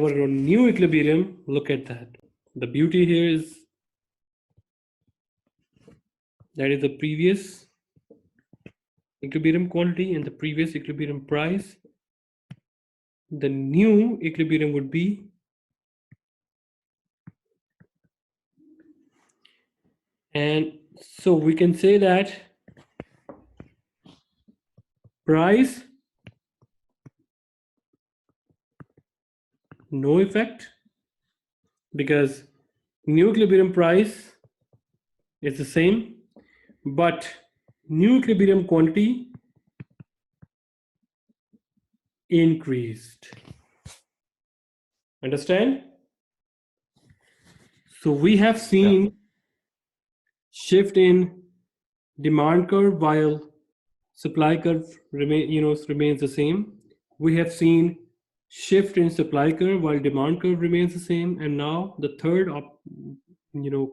our new equilibrium, look at that. The beauty here is that is the previous equilibrium quantity and the previous equilibrium price. The new equilibrium would be and so we can say that price no effect because new equilibrium price is the same, but new equilibrium quantity increased. Understand? So we have seen shift in demand curve while supply curve remains the same. We have seen shift in supply curve while demand curve remains the same. And now the third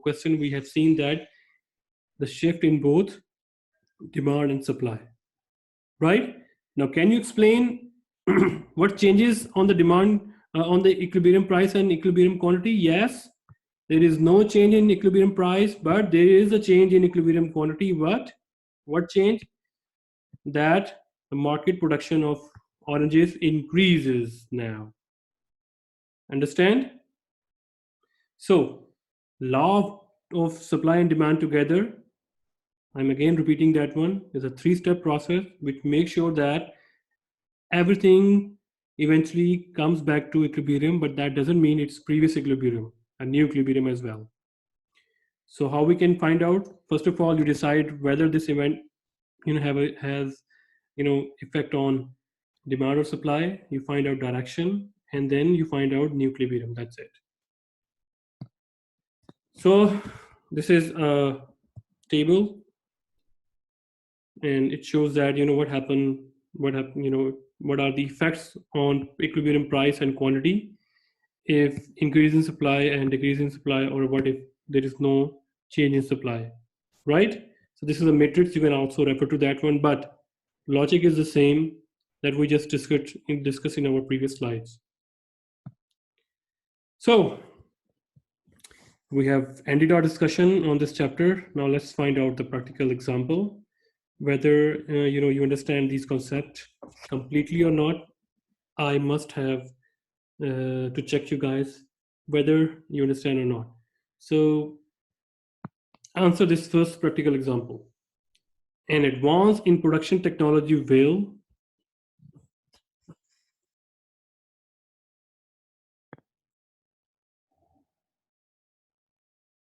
question, we have seen that the shift in both demand and supply. Right? Now, can you explain what changes on the demand, on the equilibrium price and equilibrium quantity? Yes, there is no change in equilibrium price, but there is a change in equilibrium quantity. What change? That the market production of oranges increases now. Understand? So, law of supply and demand together, I'm again repeating that one, is a three-step process which makes sure that everything eventually comes back to equilibrium, but that doesn't mean it's previous equilibrium, a new equilibrium as well. So how we can find out? First of all, you decide whether this event has effect on demand or supply. You find out direction, and then you find out new equilibrium. That's it. So this is a table, and it shows that what happened, what are the effects on equilibrium price and quantity if increase in supply and decrease in supply, or what if there is no change in supply, right? So this is a matrix. You can also refer to that one, but logic is the same that we just discussed in our previous slides. So we have ended our discussion on this chapter. Now let's find out the practical example, whether you understand these concepts completely or not. I must have to check you guys whether you understand or not. So answer this first practical example. An advance in production technology will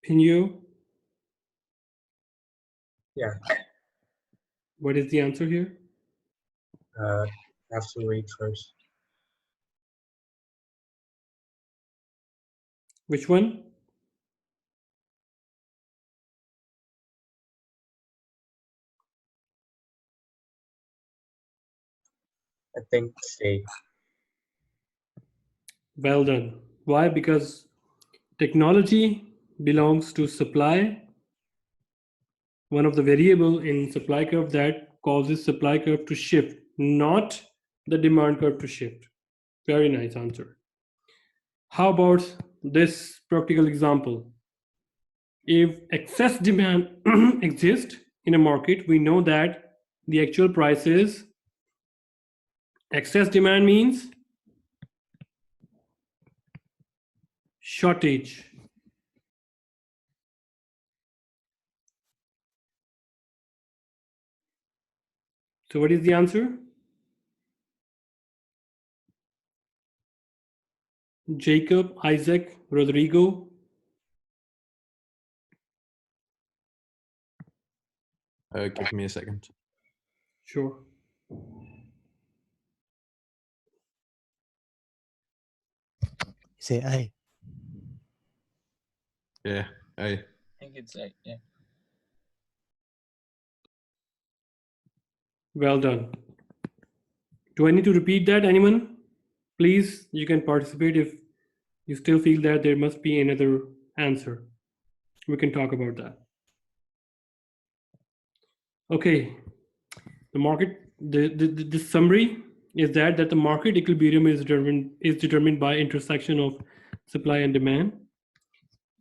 you? Yeah. What is the answer here? Have to read first. Which one? I think C. Well done. Why? Because technology belongs to supply, one of the variable in supply curve that causes supply curve to shift, not the demand curve to shift. Very nice answer. How about this practical example? If excess demand exists in a market, we know that the actual price is excess demand means shortage. So what is the answer? Jacob, Isaac, Rodrigo. Give me a second. Sure. Say I. Yeah, I. I think it's A, yeah. Well done. Do I need to repeat that? Anyone? Please, you can participate if you still feel that there must be another answer. We can talk about that. Okay. The market, the summary is that the market equilibrium is determined by intersection of supply and demand.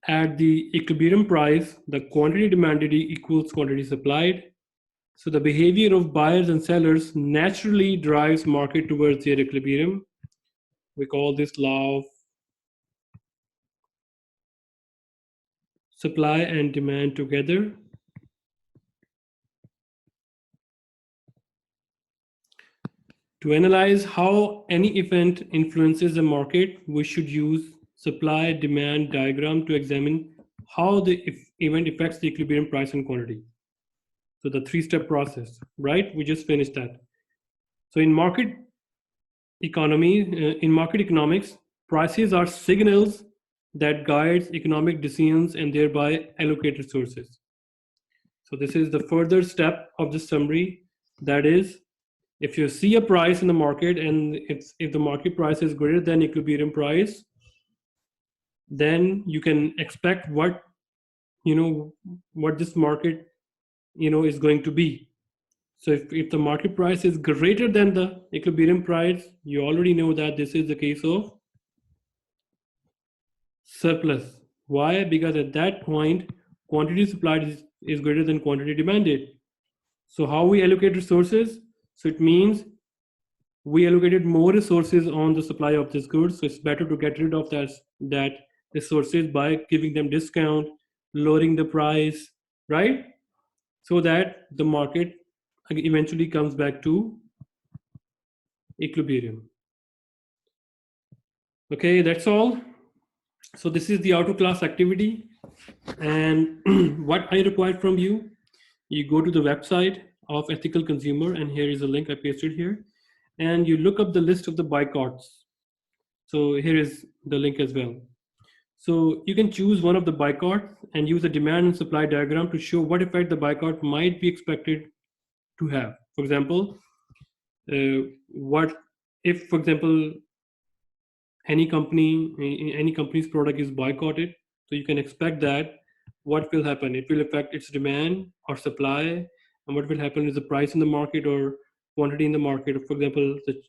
At the equilibrium price, the quantity demanded equals quantity supplied. So the behavior of buyers and sellers naturally drives market towards their equilibrium. We call this law of supply and demand together. To analyze how any event influences the market, we should use supply-demand diagram to examine how the event affects the equilibrium price and quantity. So the three-step process, right? We just finished that. So in market economics, prices are signals that guides economic decisions and thereby allocate resources. So this is the further step of the summary. That is, if you see a price in the market and if the market price is greater than equilibrium price, then you can expect what this market is going to be. So if the market price is greater than the equilibrium price, you already know that this is the case of surplus. Why? Because at that point, quantity supplied is greater than quantity demanded. So how we allocate resources? So it means we allocated more resources on the supply of this goods. So it's better to get rid of that resources by giving them discount, lowering the price, right? So that the market eventually comes back to equilibrium. Okay, that's all. So this is the auto class activity. And what I require from you, you go to the website of Ethical Consumer, and here is a link I pasted here, and you look up the list of the boycotts. So here is the link as well. So you can choose one of the boycotts and use a demand and supply diagram to show what effect the boycott might be expected to have. For example, what if, for example, any company's product is boycotted, so you can expect that what will happen. It will affect its demand or supply, and what will happen is the price in the market or quantity in the market. For example, the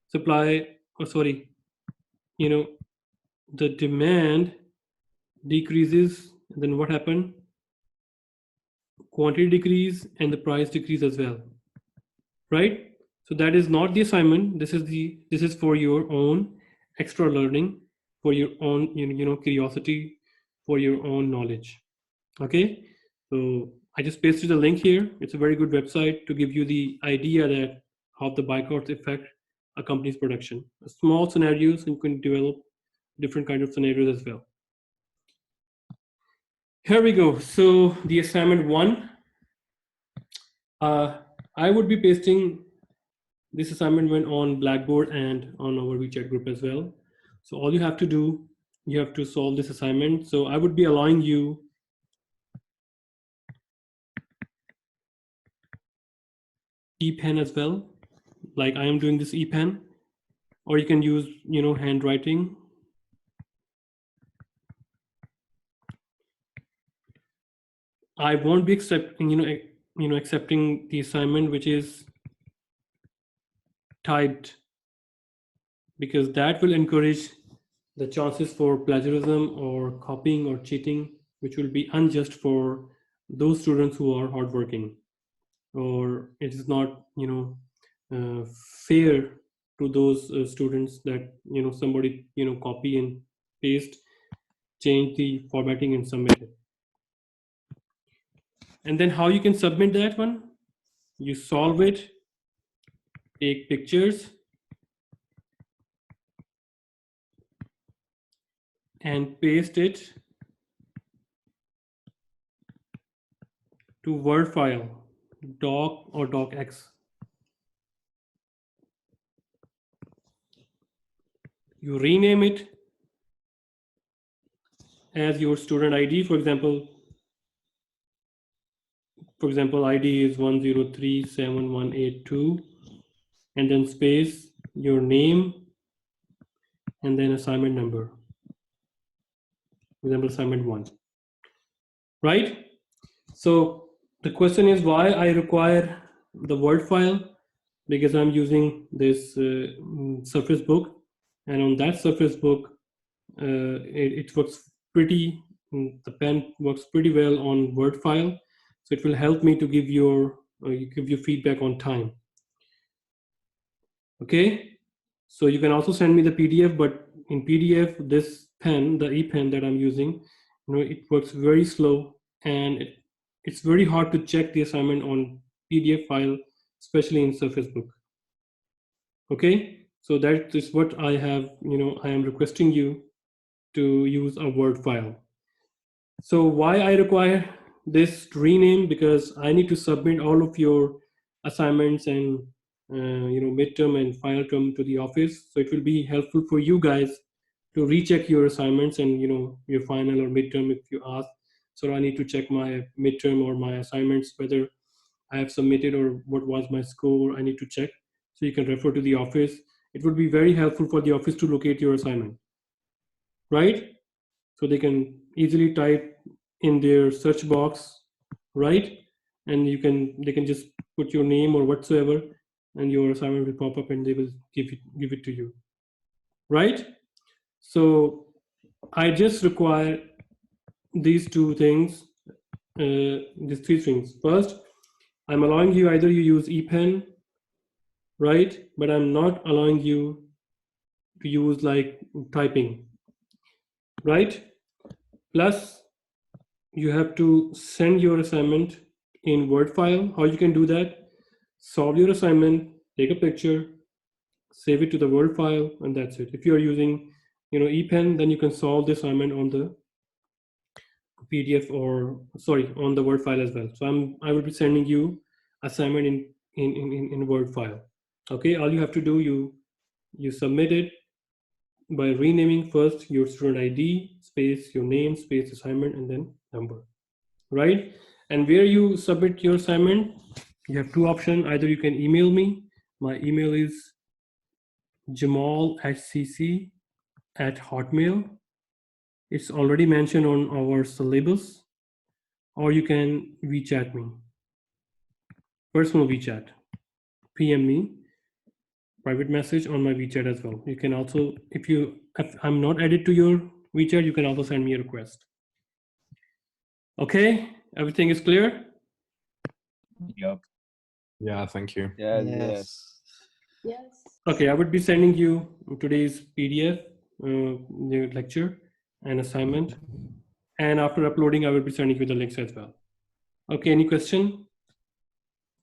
supply, or sorry, the demand decreases, then what happened? Quantity decrease and the price decrease as well, right? So that is not the assignment. This is for your own extra learning, for your own curiosity, for your own knowledge. Okay, so I just pasted the link here. It's a very good website to give you the idea that how the boycotts affect a company's production. Small scenarios, you can develop different kind of scenarios as well. Here we go. So the assignment 1, I would be pasting this assignment went on Blackboard and on our WeChat group as well. So all you have to do, you have to solve this assignment. So I would be allowing you e-pen as well, like I am doing this e-pen, or you can use handwriting. I won't be accepting accepting the assignment which is typed, because that will encourage the chances for plagiarism or copying or cheating, which will be unjust for those students who are hardworking, or it is not fair to those students that somebody copy and paste, change the formatting and submit it. And then how you can submit that one? You solve it, take pictures, and paste it to Word file, doc or docx. You rename it as your student ID. For example, ID is 1037182, and then space, your name, and then assignment number. For example, assignment 1, right? So the question is why I require the Word file, because I'm using this Surface Book, and on that Surface Book, it works pretty. The pen works pretty well on Word file, so it will help me to give you feedback on time. Okay, so you can also send me the PDF, but in PDF, this pen, the E-pen that I'm using, it works very slow, and it's very hard to check the assignment on PDF file, especially in Surface Book. Okay, so that is what I have, I am requesting you to use a Word file. So why I require this rename? Because I need to submit all of your assignments and midterm and final term to the office. So it will be helpful for you guys to recheck your assignments and your final or midterm if you ask. So I need to check my midterm or my assignments whether I have submitted or what was my score. I need to check. So you can refer to the office. It would be very helpful for the office to locate your assignment, right? So they can easily type in their search box, right? And they can just put your name or whatsoever, and your assignment will pop up and they will give it to you, right? So I just require these two things, these three things. First, I'm allowing you either you use ePen, right? But I'm not allowing you to use like typing, right? Plus, you have to send your assignment in Word file. How you can do that? Solve your assignment, take a picture, save it to the Word file, and that's it. If you are using, ePen, then you can solve the assignment on the PDF on the Word file as well. So I will be sending you assignment in Word file. Okay, all you have to do, you submit it by renaming first your student ID space your name space assignment and then number, right? And where you submit your assignment, you have two options. Either you can email me. My email is jamalhcc@hotmail. It's already mentioned on our syllabus. Or you can WeChat me, personal WeChat, PM me, private message on my WeChat as well. You can also, if I'm not added to your WeChat, you can also send me a request. Okay, everything is clear? Yep. Yeah, thank you. Yes. Okay, I would be sending you today's PDF, the lecture and assignment. And after uploading, I will be sending you the links as well. Okay, any question?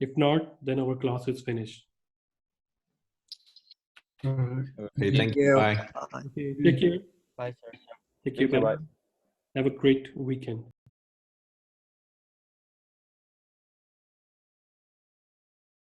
If not, then our class is finished. Okay, thank you. Bye. Okay, take care. Bye, sir. Take care. Thank you, Bye. bye. Have a great weekend.